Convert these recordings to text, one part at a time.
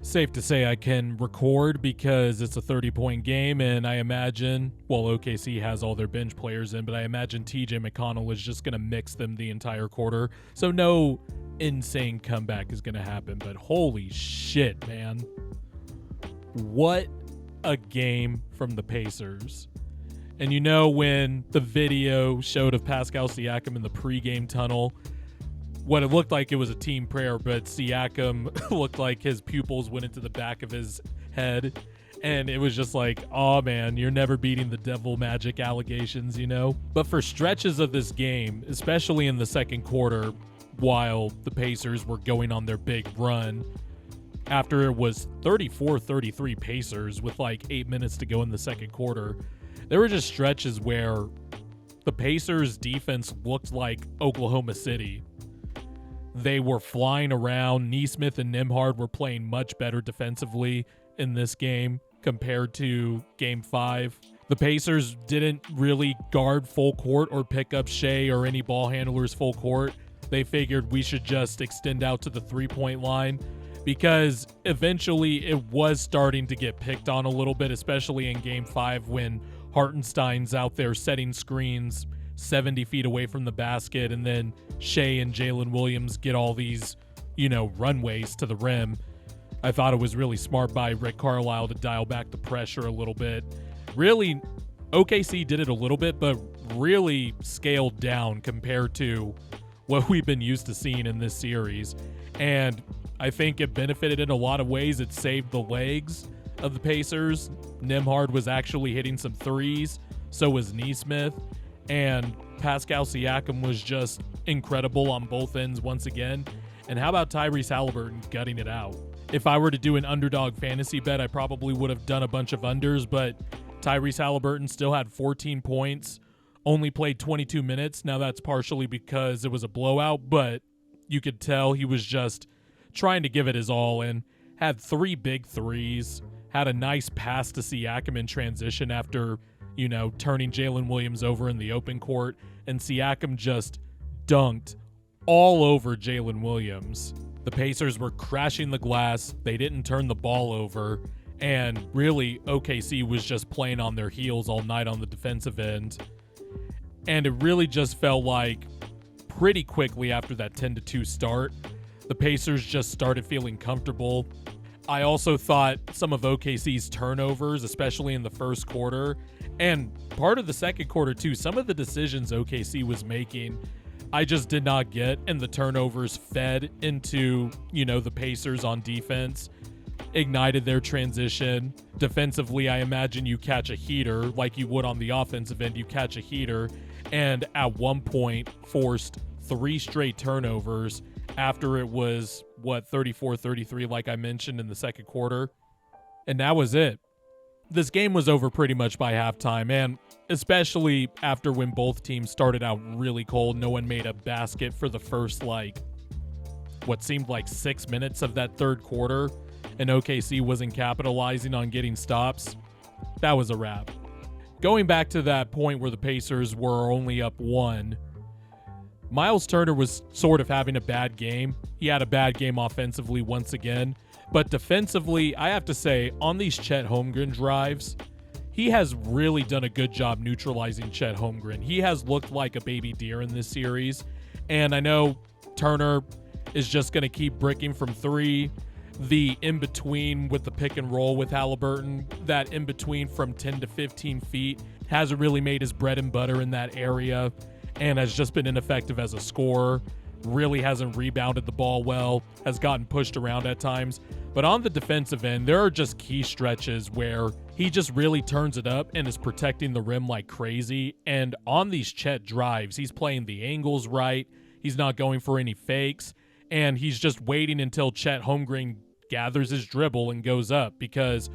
Safe to say I can record because it's a 30-point game, and I imagine, well, OKC has all their bench players in, but I imagine TJ McConnell is just going to mix them the entire quarter. So no insane comeback is going to happen, but holy shit, man. What a game from the Pacers. And you know when the video showed of Pascal Siakam in the pregame tunnel, what it looked like it was a team prayer, but Siakam looked like his pupils went into the back of his head. And it was just like, oh man, you're never beating the devil magic allegations, you know? But for stretches of this game, especially in the second quarter, while the Pacers were going on their big run, after it was 34-33 Pacers with like 8 minutes to go in the second quarter, there were just stretches where the Pacers defense looked like Oklahoma City. They were flying around. Nesmith and Nembhard were playing much better defensively in this game compared to Game 5. The Pacers didn't really guard full court or pick up Shea or any ball handlers full court. They figured we should just extend out to the three-point line because eventually it was starting to get picked on a little bit, especially in Game 5 when Hartenstein's out there setting screens 70 feet away from the basket, and then Shea and Jalen Williams get all these, runways to the rim. I thought it was really smart by Rick Carlisle to dial back the pressure a little bit. Really, OKC did it a little bit, but really scaled down compared to what we've been used to seeing in this series. And I think it benefited in a lot of ways. It saved the legs of the Pacers. Nembhard was actually hitting some threes. So was Nesmith. And Pascal Siakam was just incredible on both ends once again. And how about Tyrese Haliburton gutting it out? If I were to do an underdog fantasy bet, I probably would have done a bunch of unders, but Tyrese Haliburton still had 14 points, only played 22 minutes. Now that's partially because it was a blowout, but you could tell he was just trying to give it his all and had 3 big threes, had a nice pass to Siakam in transition after turning Jalen Williams over in the open court, and Siakam just dunked all over Jalen Williams. The Pacers were crashing the glass. They didn't turn the ball over, and really OKC was just playing on their heels all night on the defensive end. And it really just felt like pretty quickly after that 10-2 start, the Pacers just started feeling comfortable. I also thought some of OKC's turnovers, especially in the first quarter, and part of the second quarter too, some of the decisions OKC was making, I just did not get, and the turnovers fed into, the Pacers on defense, ignited their transition. Defensively, I imagine you catch a heater like you would on the offensive end, you catch a heater, and at one point forced 3 straight turnovers after it was, 34-33 like I mentioned in the second quarter. And that was it. This game was over pretty much by halftime, and especially after when both teams started out really cold. No one made a basket for the first, what seemed like 6 minutes of that third quarter, and OKC wasn't capitalizing on getting stops. That was a wrap. Going back to that point where the Pacers were only up 1, Miles Turner was sort of having a bad game. He had a bad game offensively once again. But defensively, I have to say, on these Chet Holmgren drives, he has really done a good job neutralizing Chet Holmgren. He has looked like a baby deer in this series. And I know Turner is just going to keep bricking from 3. The in-between with the pick and roll with Haliburton, that in-between from 10 to 15 feet, hasn't really made his bread and butter in that area and has just been ineffective as a scorer. Really hasn't rebounded the ball well, has gotten pushed around at times. But on the defensive end, there are just key stretches where he just really turns it up and is protecting the rim like crazy. And on these Chet drives, he's playing the angles right. He's not going for any fakes. And he's just waiting until Chet Holmgren gathers his dribble and goes up, because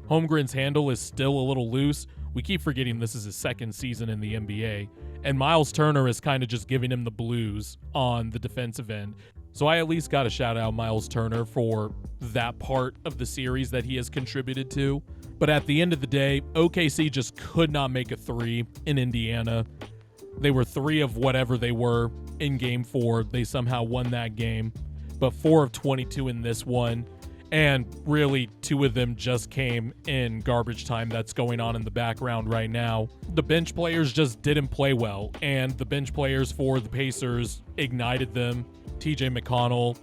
Holmgren's handle is still a little loose. We keep forgetting this is his second season in the NBA. And Miles Turner is kind of just giving him the blues on the defensive end. So I at least got to shout out Miles Turner for that part of the series that he has contributed to. But at the end of the day, OKC just could not make a 3 in Indiana. They were 3 of whatever they were in Game 4. They somehow won that game. But 4 of 22 in this one. And really, 2 of them just came in garbage time that's going on in the background right now. The bench players just didn't play well, and the bench players for the Pacers ignited them. TJ McConnell,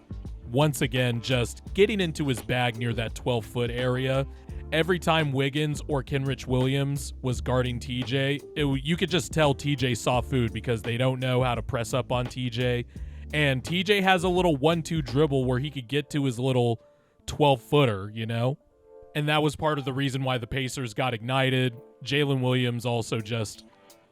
once again, just getting into his bag near that 12-foot area. Every time Wiggins or Kenrich Williams was guarding TJ, you could just tell TJ saw food because they don't know how to press up on TJ. And TJ has a little 1-2 dribble where he could get to his little 12-footer, you know? And that was part of the reason why the Pacers got ignited. Jalen Williams also just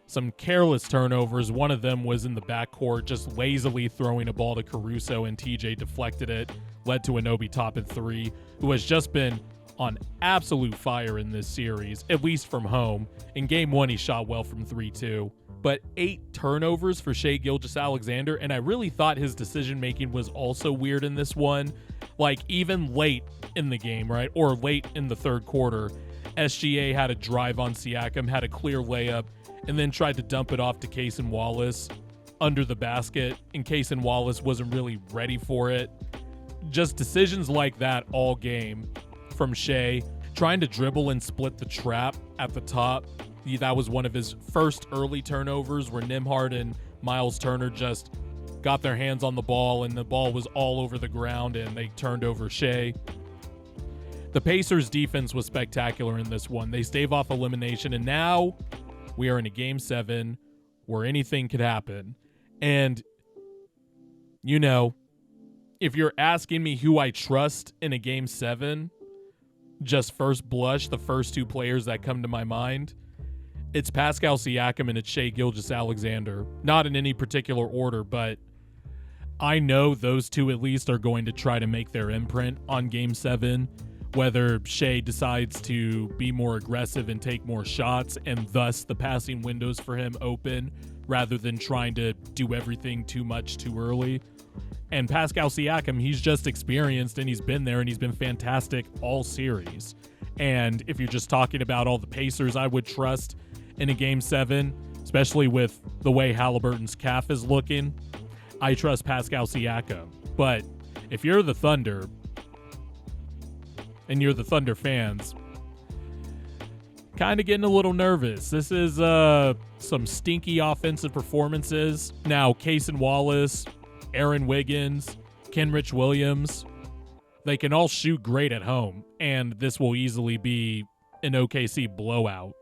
some careless turnovers. One of them was in the backcourt, just lazily throwing a ball to Caruso, and TJ deflected it, led to an Obi Toppin 3, who has just been on absolute fire in this series, at least from home. In game 1, he shot well from 3 too. But 8 turnovers for Shai Gilgeous-Alexander, and I really thought his decision-making was also weird in this one. Like, even late in the game, right, or late in the third quarter, SGA had a drive on Siakam, had a clear layup, and then tried to dump it off to Cason Wallace under the basket, and Cason Wallace wasn't really ready for it. Just decisions like that all game from Shai, trying to dribble and split the trap at the top. That was one of his first early turnovers where Nembhard and Miles Turner just got their hands on the ball and the ball was all over the ground and they turned over Shai. The Pacers' defense was spectacular in this one. They stave off elimination, and now we are in a Game 7 where anything could happen. And, you know, if you're asking me who I trust in a Game 7, just first blush, the first 2 players that come to my mind, it's Pascal Siakam and it's Shai Gilgeous-Alexander. Not in any particular order, but I know those 2 at least are going to try to make their imprint on Game 7, whether Shai decides to be more aggressive and take more shots and thus the passing windows for him open rather than trying to do everything too much too early. And Pascal Siakam, he's just experienced and he's been there and he's been fantastic all series. And if you're just talking about all the Pacers I would trust in a Game 7, especially with the way Haliburton's calf is looking, I trust Pascal Siakam. But if you're the Thunder and you're the Thunder fans, kind of getting a little nervous. This is some stinky offensive performances. Now, Cason Wallace, Aaron Wiggins, Kenrich Williams, they can all shoot great at home, and this will easily be an OKC blowout.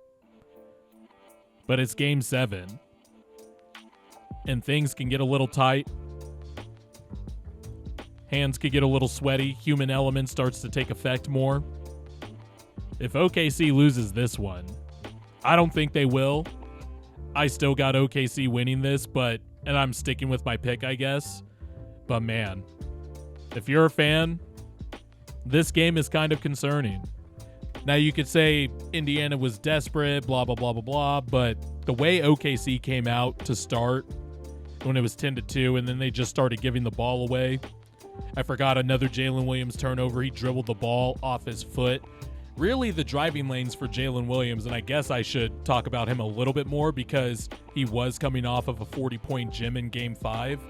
But it's Game 7, and things can get a little tight. Hands could get a little sweaty. Human element starts to take effect more. If OKC loses this one, I don't think they will. I still got OKC winning this, and I'm sticking with my pick, I guess. But man, if you're a fan, this game is kind of concerning. Now you could say Indiana was desperate, blah, blah, blah, blah, blah, but the way OKC came out to start when it was 10-2 and then they just started giving the ball away. I forgot another Jalen Williams turnover. He dribbled the ball off his foot. Really the driving lanes for Jalen Williams, and I guess I should talk about him a little bit more because he was coming off of a 40-point gym in Game 5.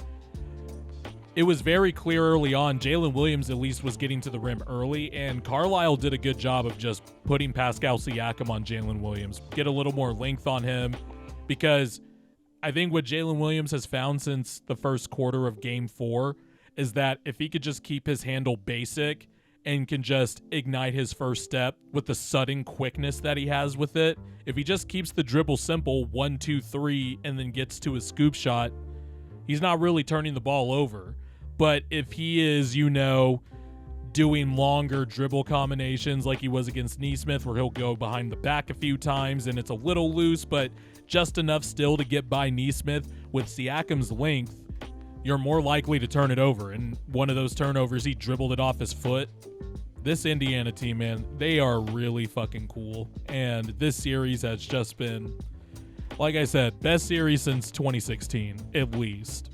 It was very clear early on, Jalen Williams at least was getting to the rim early, and Carlisle did a good job of just putting Pascal Siakam on Jalen Williams, get a little more length on him, because I think what Jalen Williams has found since the first quarter of Game 4 is that if he could just keep his handle basic and can just ignite his first step with the sudden quickness that he has with it, if he just keeps the dribble simple, 1, 2, 3, and then gets to his scoop shot, he's not really turning the ball over. But if he is, doing longer dribble combinations like he was against Nesmith, where he'll go behind the back a few times and it's a little loose, but just enough still to get by Nesmith with Siakam's length, you're more likely to turn it over. And one of those turnovers, he dribbled it off his foot. This Indiana team, man, they are really fucking cool. And this series has just been, like I said, best series since 2016, at least.